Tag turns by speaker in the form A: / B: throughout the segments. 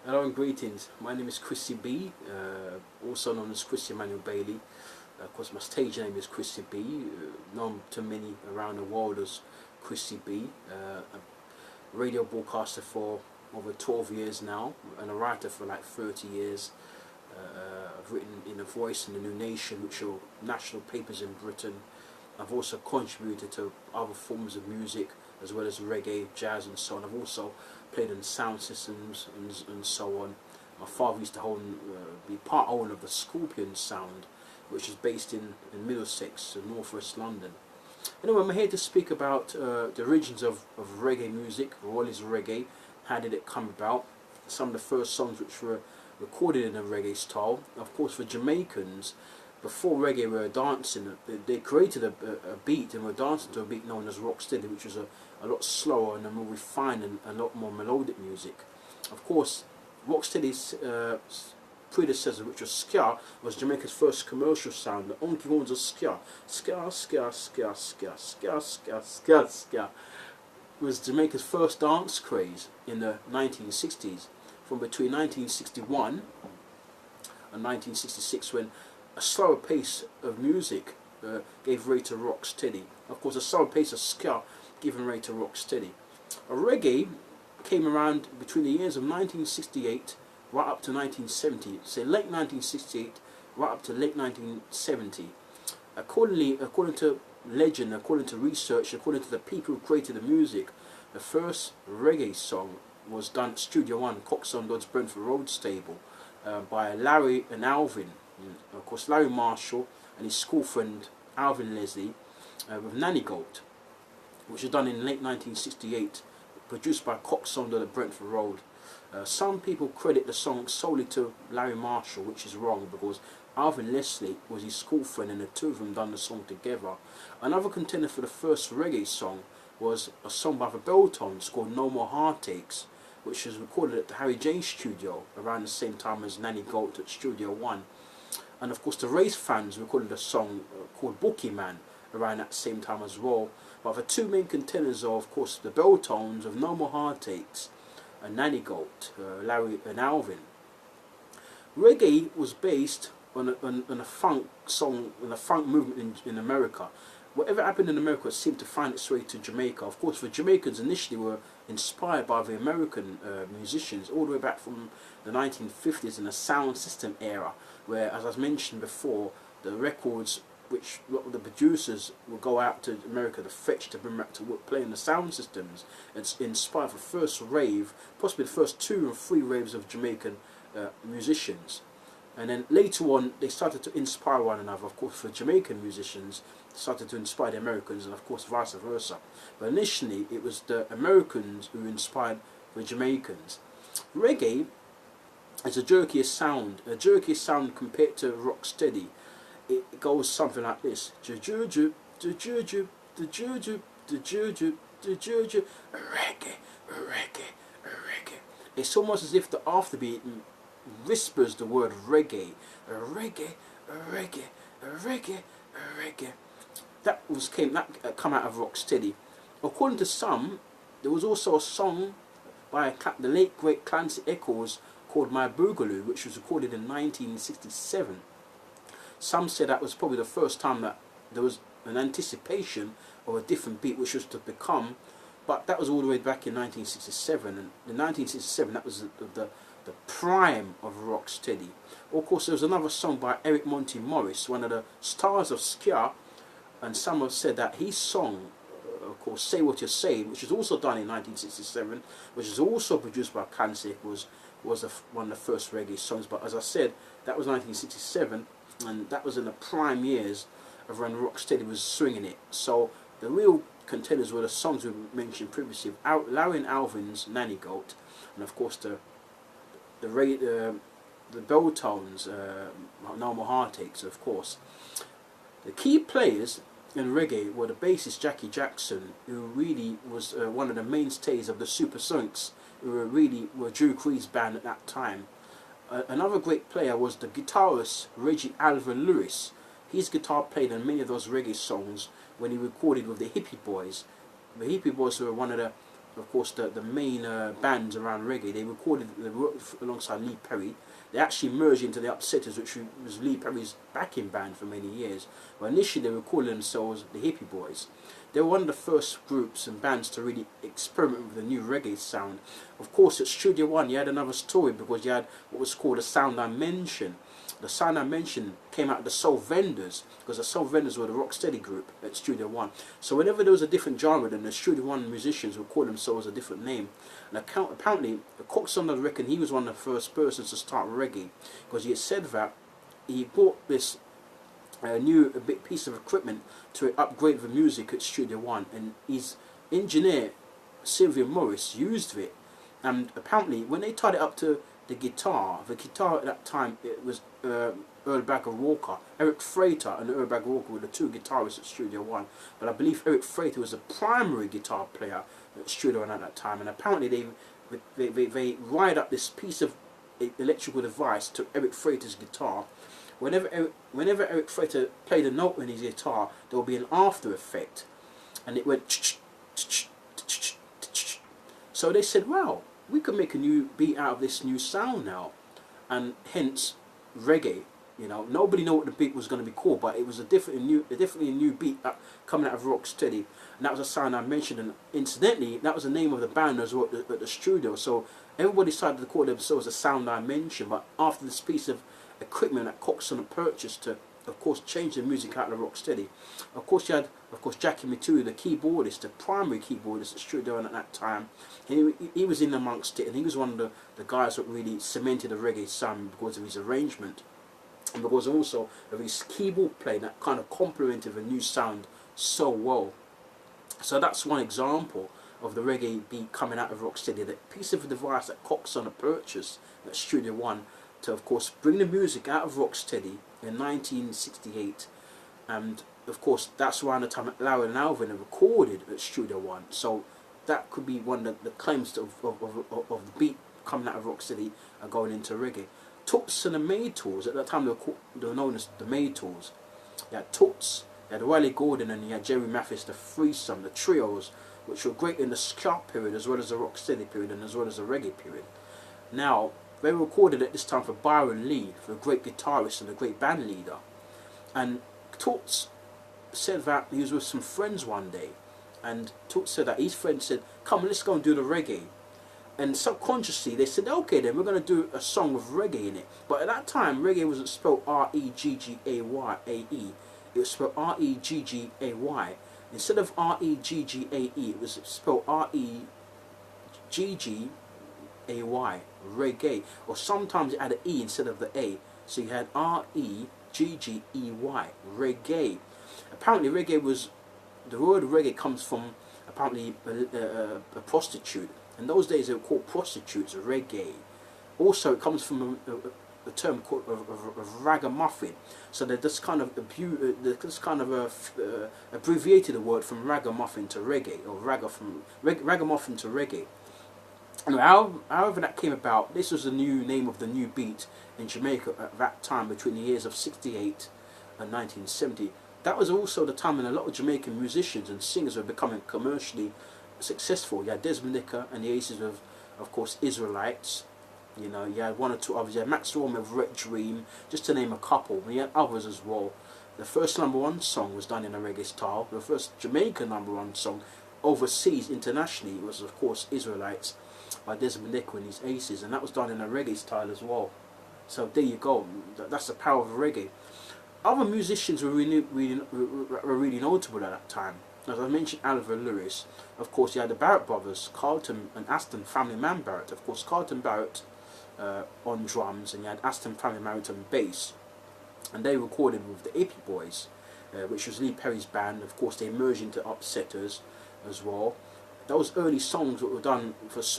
A: Hello and greetings. My name is Chrissy B, also known as Chrissy Emmanuel Bailey. Of course, my stage name is Chrissy B, known to many around the world as Chrissy B. A radio broadcaster for over 12 years now, and a writer for like 30 years. I've written in The Voice and The New Nation, which are national papers in Britain. I've also contributed to other forms of music, as well as reggae, jazz and so on. I've also played in sound systems and so on. My father used to be part owner of the Scorpion Sound, which is based in Middlesex, North West London. Anyway, I'm here to speak about the origins of reggae music. What is reggae? How did it come about? Some of the first songs which were recorded in a reggae style. Of course, for Jamaicans, before reggae were dancing, they created a beat and were dancing to a beat known as rocksteady, which was a lot slower and a more refined and a lot more melodic music. Of course, rocksteady's predecessor, which was ska, was Jamaica's first commercial sound. The only ones of ska, ska, ska, ska, ska, ska, ska, ska, ska, was Jamaica's first dance craze in the 1960s. From between 1961 and 1966, when a slower pace of music gave way to rocksteady. Of course, a slower pace of ska gave way to rocksteady. Reggae came around between the years of 1968 right up to 1970, say late 1968 right up to late 1970. According to legend, according to research, according to the people who created the music, the first reggae song was done at Studio One, Coxon Dodds, Brentford Road Stable, by Larry and Alvin. Of course, Larry Marshall and his school friend Alvin Leslie, with Nanny Goat, which was done in late 1968, produced by Coxon Dodds at Brentford Road. Some people credit the song solely to Larry Marshall, which is wrong, because Alvin Leslie was his school friend and the two of them done the song together. Another contender for the first reggae song was a song by the Belltones called No More Heartaches, which was recorded at the Harry James studio around the same time as Nanny Goat at Studio One. And of course the Race Fans recorded a song called Bookie Man around that same time as well. But the two main contenders are of course the Belltones of No More Heartaches and Nanny Goat, Larry and Alvin. Reggae was based on a funk song, on a funk movement in America. Whatever happened in America seemed to find its way to Jamaica. Of course, the Jamaicans initially were inspired by the American musicians all the way back from the 1950s in the sound system era, where, as I mentioned before, the records which a lot of the producers would go out to America to fetch to bring back to work, play in the sound systems. It's inspired the first rave, possibly the first 2 or 3 raves of Jamaican musicians. And then later on, they started to inspire one another. Of course, for Jamaican musicians, started to inspire the Americans, and of course vice versa. But initially, it was the Americans who inspired the Jamaicans. Reggae is a jerkier sound compared to rocksteady. It goes something like this: reggae, reggae, reggae. It's almost as if the afterbeat whispers the word reggae, reggae, reggae, reggae, reggae. That come out of rocksteady. According to some, there was also a song by the late great Clancy Eccles called My Boogaloo, which was recorded in 1967. Some say that was probably the first time that there was an anticipation of a different beat which was to become, but that was all the way back in 1967, and in 1967 that was the prime of rocksteady. Of course, there was another song by Eric Monty Morris, one of the stars of ska, and some have said that his song, of course, Say What You Say, which was also done in 1967, which is also produced by Kansik, was one of the first reggae songs. But as I said, that was 1967, and that was in the prime years of when rocksteady was swinging it. So the real contenders were the songs we mentioned previously, Larry and Alvin's Nanny Goat, and of course the Belltones, No More Heartaches, of course. The key players in reggae were the bassist Jackie Jackson, who really was one of the mainstays of the Supersonics, who were Drew Creed's band at that time. Another great player was the guitarist Reggie Alvin Lewis. His guitar played in many of those reggae songs when he recorded with the Hippie Boys. The Hippie Boys were one of the of course, the main bands around reggae. They worked alongside Lee Perry. They actually merged into the Upsetters, which was Lee Perry's backing band for many years. But initially they were calling themselves the Hippie Boys. They were one of the first groups and bands to really experiment with the new reggae sound. Of course, at Studio One you had another story, because you had what was called the Sound I Mention. The Sound I Mention came out of the Soul Vendors, because the Soul Vendors were the Rocksteady group at Studio One. So whenever there was a different genre, then the Studio One musicians would call themselves a different name. And apparently, Coxon, I reckon, he was one of the first persons to start reggae, because he had said that he bought this a big piece of equipment to upgrade the music at Studio One, and his engineer Sylvia Morris used it. And apparently, when they tied it up to the guitar at that time, it was Earl Bagger Walker, Eric Frater and Earl Bagger Walker were the two guitarists at Studio One. But I believe Eric Frater was the primary guitar player at Studio One at that time. And apparently they wired up this piece of electrical device to Eric Frater's guitar. Whenever Eric Frater played a note on his guitar, there would be an after effect, and it went. So they said, "Wow, we could make a new beat out of this new sound now," and hence reggae. You know, nobody knew what the beat was going to be called, but it was definitely a new beat coming out of Rocksteady, and that was a sound I mentioned. And incidentally, that was the name of the band as well at the studio. So everybody started to call themselves the Sound I Mentioned. But after this piece of equipment that Coxon had purchased to, of course, change the music out of Rocksteady, of course you had, of course, Jackie Matui, the keyboardist, the primary keyboardist at Studio One at that time. He was in amongst it, and he was one of the guys that really cemented the reggae sound because of his arrangement, and because also of his keyboard playing that kind of complemented the new sound so well. So that's one example of the reggae beat coming out of Rocksteady, that piece of a device that Coxon had purchased at Studio One to, of course, bring the music out of Rocksteady in 1968. And of course that's around the time that Larry and Alvin had recorded at Studio One. So that could be one of the claims of the beat coming out of Rocksteady and going into reggae. Toots and the Maytals, at that time they were known as the Maytals. You had Toots, you had Wiley Gordon, and you had Jerry Mathis, the threesome, the trios, which were great in the ska period as well as the Rocksteady period and as well as the reggae period. Now, they were recorded at this time for Byron Lee, for a great guitarist and a great band leader. And Toots said that he was with some friends one day, and Toots said that his friend said, "Come, let's go and do the reggae." And subconsciously they said, "Okay then, we're going to do a song with reggae in it." But at that time, reggae wasn't spelled R-E-G-G-A-Y-A-E. It was spelled R-E-G-G-A-Y. Instead of R-E-G-G-A-E, it was spelled R-E-G-G-A-Y, reggae. Or sometimes it had an E instead of the A. So you had R-E-G-G-E-Y, reggae. Apparently the word reggae comes from apparently a prostitute. In those days they were called prostitutes, reggae. Also it comes from a term called a ragamuffin. So they just kind of abbreviated the word from ragamuffin to reggae, or ragamuffin to reggae. And however that came about, this was the new name of the new beat in Jamaica at that time, between the years of 68 and 1970. That was also the time when a lot of Jamaican musicians and singers were becoming commercially successful. You had Desmond Nicker and the Aces of course, Israelites. You know, you had one or two others. You had Max Storm of Red Dream, just to name a couple. But you had others as well. The first #1 song was done in a reggae style. The first Jamaican #1 song overseas, internationally, was of course Israelites by Desmond Nicker and his Aces, and that was done in a reggae style as well. So there you go. That's the power of reggae. Other musicians were really notable at that time. As I mentioned, Oliver Lewis. Of course, you had the Barrett brothers, Carlton and Aston Family Man Barrett. Of course, Carlton Barrett on drums, and you had Aston Family Barrett on bass. And they recorded with the Hippie Boys, which was Lee Perry's band. Of course, they merged into Upsetters as well. Those early songs that were done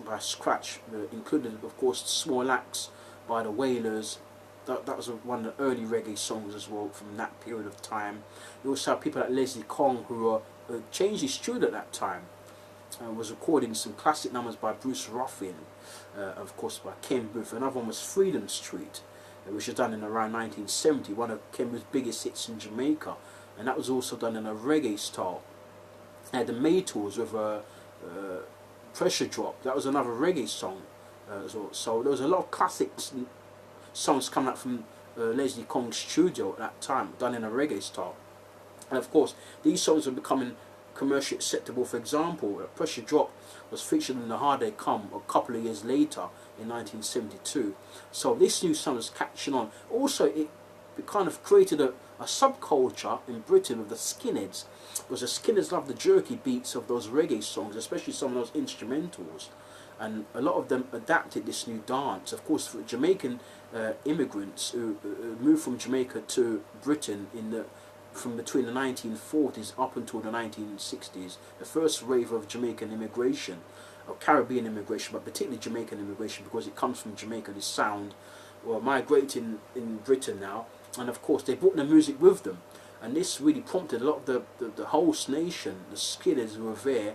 A: by scratch included, of course, Small Axe by the Wailers. That was one of the early reggae songs as well from that period of time. You also have people like Leslie Kong, who were changed his studio at that time, was recording some classic numbers by Bruce Ruffin, of course by Ken Booth. Another one was Freedom Street, which was done in around 1970, one of Ken Booth's biggest hits in Jamaica, and that was also done in a reggae style. Had the Maytals with Pressure Drop, that was another reggae song as well. So there was a lot of classics songs coming out from Leslie Kong's studio at that time, done in a reggae style. And of course, these songs were becoming commercially acceptable. For example, Pressure Drop was featured in The Hard They Come a couple of years later in 1972. So this new song was catching on. Also, it kind of created a subculture in Britain of the skinheads, because the skinheads loved the jerky beats of those reggae songs, especially some of those instrumentals. And a lot of them adapted this new dance. Of course, for Jamaican immigrants who moved from Jamaica to Britain from between the 1940s up until the 1960s, the first wave of Jamaican immigration, or Caribbean immigration, but particularly Jamaican immigration, because it comes from Jamaica, this sound, were migrating in Britain now, and of course they brought their music with them, and this really prompted a lot of the host nation, the skinheads who were there.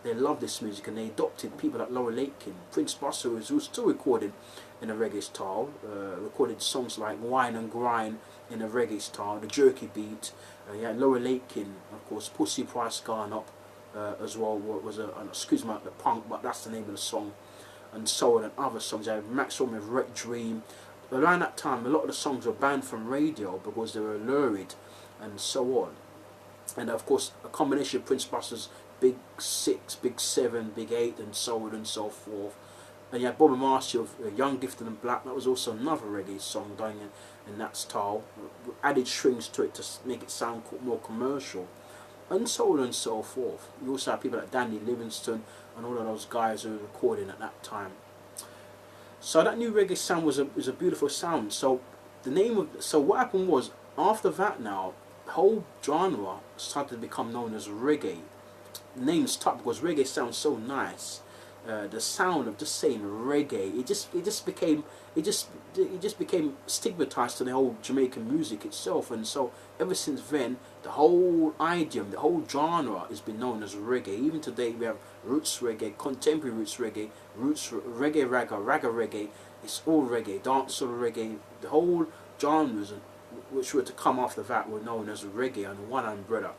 A: They loved this music, and they adopted people like Laura Lakekin, Prince Buster, who was still recording in a reggae style, recorded songs like Wine and Grind in a reggae style, the jerky beat. Yeah, Laura Lakekin, of course, Pussy Price Gone Up as well, was excuse me, the punk, but that's the name of the song, and so on, and other songs. I have Maxwell with Wreck Dream. Around that time, a lot of the songs were banned from radio because they were lurid, and so on. And of course, a combination of Prince Buster's Big 6, Big 7, Big 8, and so on and so forth. And you had Bobby Marcy of Young, Gifted and Black. That was also another reggae song done in that style. Added strings to it to make it sound more commercial, and so on and so forth. You also had people like Danny Livingston and all of those guys who were recording at that time. So that new reggae sound was a beautiful sound. So what happened was, after that now, the whole genre started to become known as reggae. The name stuck because reggae sounds so nice. The sound of just saying reggae, it just became stigmatized to the whole Jamaican music itself, and so ever since then, the whole idiom, the whole genre has been known as reggae. Even today, we have roots reggae, contemporary roots reggae, reggae ragga reggae. It's all reggae, dancehall reggae. The whole genres which were to come after that were known as reggae under one umbrella.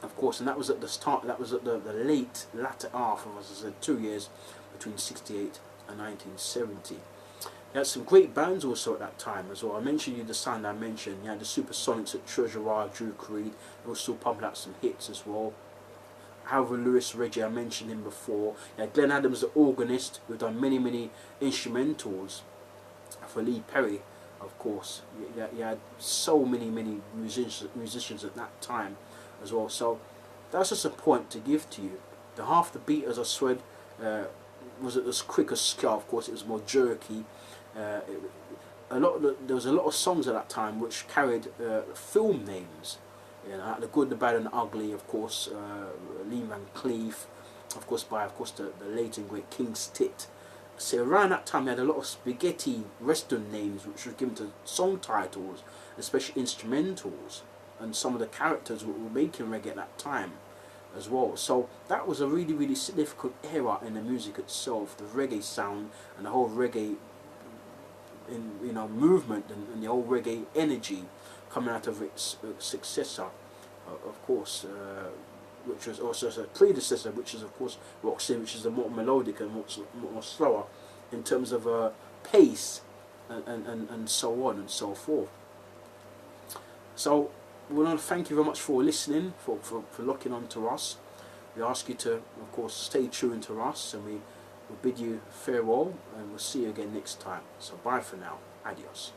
A: Of course, and that was at the start. That was at the latter half of, as I said, 2 years between '68 and 1970. You had some great bands also at that time as well. I mentioned you the sound I mentioned. You had the Supersonics at Treasure Isle, Drew Creed. They were still pumping out some hits as well. Alvin Lewis Reggie, I mentioned him before. You had Glenn Adams, the organist, who had done many instrumentals for Lee Perry, of course. You had so many musicians at that time as well. So that's just a point to give to you. The half the beat, as I said, was it as quick as ska. Of course, it was more jerky. There was a lot of songs at that time which carried film names. You know, The Good, the Bad and the Ugly, of course, Lee Van Cleef, of course, by the late and great King's Tit. So around that time, they had a lot of spaghetti western names which were given to song titles, especially instrumentals, and some of the characters were making reggae at that time as well. So that was a really significant era in the music itself, the reggae sound and the whole reggae movement and the whole reggae energy coming out of its successor, of course, which was also a predecessor, which is of course Roxy, which is a more melodic and more slower in terms of pace and so on and so forth. So we want to thank you very much for listening, for locking on to us. We ask you to, of course, stay tuned to us, and we bid you farewell, and we'll see you again next time. So bye for now. Adios.